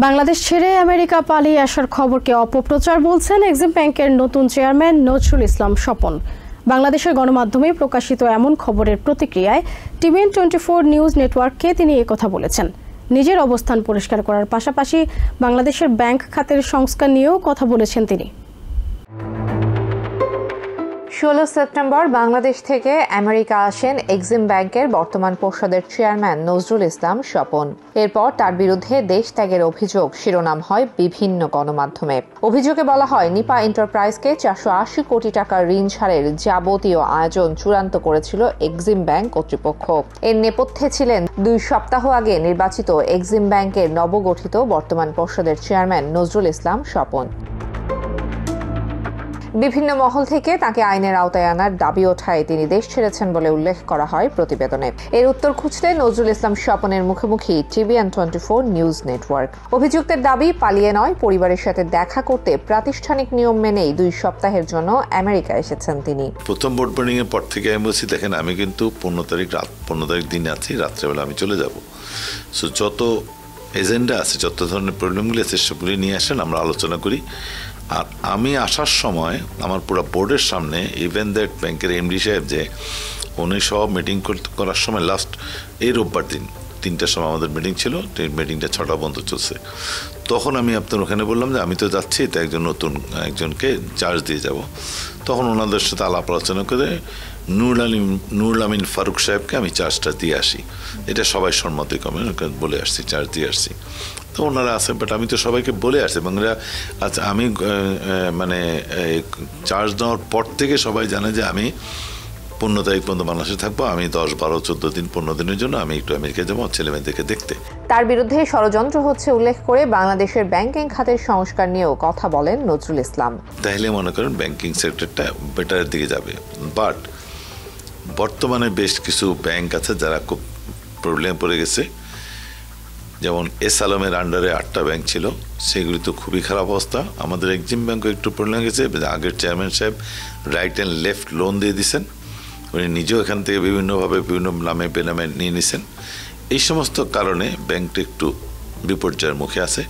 বাংলাদেশ ছেড়ে আমেরিকা পালিয়ে আসার খবরকে অপপ্রচার বলছেন এক্সিম ব্যাংকের নতুন চেয়ারম্যান নজরুল ইসলাম স্বপন। বাংলাদেশের গণমাধ্যমে প্রকাশিত এমন খবরের প্রতিক্রিয়ায় টিভিএন 24 নিউজ নেটওয়ার্ককে তিনি একথা বলেছেন। নিজের অবস্থান পরিষ্কার করার পাশাপাশি বাংলাদেশের ব্যাংক খাতের সংস্কার নিয়েও কথা বলেছেন তিনি। 16 সেপ্টেম্বর বাংলাদেশ থেকে আমেরিকা আসেন এক্সিম ব্যাংকের বর্তমান পর্ষদের চেয়ারম্যান নজরুল ইসলাম স্বপন। এরপর তার বিরুদ্ধে দেশ ত্যাগের অভিযোগ শিরোনাম হয় বিভিন্ন গণমাধ্যমে। অভিযোগে বলা হয় নিপা এন্টারপ্রাইজকে 480 কোটি টাকার ঋণ ছাড়ের যাবতীয় আয়োজন চূড়ান্ত করেছিল এক্সিম ব্যাংক কর্তৃপক্ষ। এর নেপথ্যে ছিলেন 2 সপ্তাহ আগে নির্বাচিত এক্সিম ব্যাংকের নবগঠিত বর্তমান পর্ষদের চেয়ারম্যান নজরুল ইসলাম স্বপন। বিভিন্ন মহল থেকে তাকে আইনের আওতায় আনার দাবি ওঠায় তিনি দেশ ছেড়েছেন বলে উল্লেখ করা হয় প্রতিবেদনে। এর উত্তর খুঁজতে নজরুল ইসলাম স্বপনের মুখোমুখি টিভিএন 24 নিউজ নেটওয়ার্ক। অভিযুক্তের দাবি পালিয়ে নয়, পরিবারের সাথে দেখা করতে প্রাতিষ্ঠানিক নিয়ম মেনেই 2 সপ্তাহের জন্য আমেরিকা এসেছেন তিনি। প্রথম বোর্ড মিটিং এর পর থেকে আমি বলছি, দেখেন আমি কিন্তু 15 তারিখ দিনে আছি, রাত্রেবেলা আমি চলে যাব। সো যত এজেন্ডা আছে, যত ধরনের প্রবলেমগুলি আছে সবগুলি নিয়ে আসেন, আমরা আলোচনা করি। আর আমি আসার সময় আমার পুরো বোর্ডের সামনে ইভেন দ্যাট ব্যাংকের এমডি সাহেব যে উনি সব মিটিং করার সময় লাস্ট এই রোববার দিন 3টার সময় আমাদের মিটিং ছিল, মিটিংটা 6টা পর্যন্ত চলছে। তখন আমি আপনার ওখানে বললাম যে আমি তো যাচ্ছি, তো একজনকে চার্জ দিয়ে যাব। তখন ওনাদের সাথে আলাপ আলোচনা করে নুরুল আমিন ফারুক সাহেবকে আমি চার্জটা দিয়ে আসি। এটা সবাই সম্মতিক্রমে বলে আসছি, চার্জ দিয়ে আসছি। তো ওনারা আছে, বাট আমি তো সবাইকে বলে আসছি এবং আচ্ছা আমি মানে চার্জ দেওয়ার পর থেকে সবাই জানে যে আমি 15 তারিখ পর্যন্ত বাংলাদেশে থাকবো। আমি 10, 12, 14 দিন 15 দিনের জন্য আমি একটু আমেরিকা যাবো ছেলে মেয়েদেরকে দেখতে। তার বিরুদ্ধে ষড়যন্ত্র হচ্ছে উল্লেখ করে বাংলাদেশের ব্যাংকিং খাতের সংস্কার নিয়েও কথা বলেন নজরুল ইসলাম। তাহলে মনে করেন ব্যাংকিং সেক্টরটা বেটারের দিকে যাবে। বাট বর্তমানে বেশ কিছু ব্যাংক আছে যারা খুব প্রবলেম পড়ে গেছে। যেমন এস আলমের আন্ডারে 8টা ব্যাংক ছিল, সেগুলি তো খুবই খারাপ অবস্থা। আমাদের এক্সিম ব্যাংকও একটু প্রবলেম গেছে। আগের চেয়ারম্যান সাহেব রাইট অ্যান্ড লেফট লোন দিয়ে দিচ্ছেন, উনি নিজেও এখান থেকে বিভিন্নভাবে বিভিন্ন নামে বেনামে নিয়ে নিছেন। এই সমস্ত কারণে ব্যাংকটা একটু বিপর্যয়ের মুখে আছে।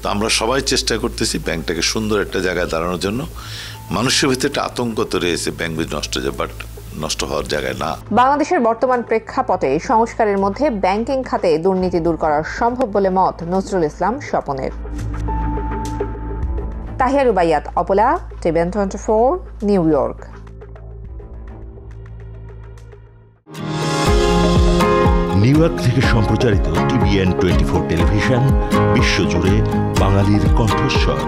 তো আমরা সবাই চেষ্টা করতেছি ব্যাংকটাকে সুন্দর একটা জায়গায় দাঁড়ানোর জন্য। মানুষের ভিতরে একটা আতঙ্ক তৈরি হয়েছে ব্যাংক যদি নষ্ট হয়ে যায়, বাট নষ্ট হওয়ার জায়গায় না। বাংলাদেশের বর্তমান প্রেক্ষাপটে সংস্কারের মধ্যে ব্যাংকিং খাতে দুর্নীতি দূর করা সম্ভব বলে মত নজরুল ইসলাম স্বপনের। Tahiya Rubaiyat, Apala, TVN 24, New York. New York থেকে সম্প্রচারিত টিভিএন 24 টেলিভিশন বিশ্বজুড়ে বাঙালির কণ্ঠস্বর।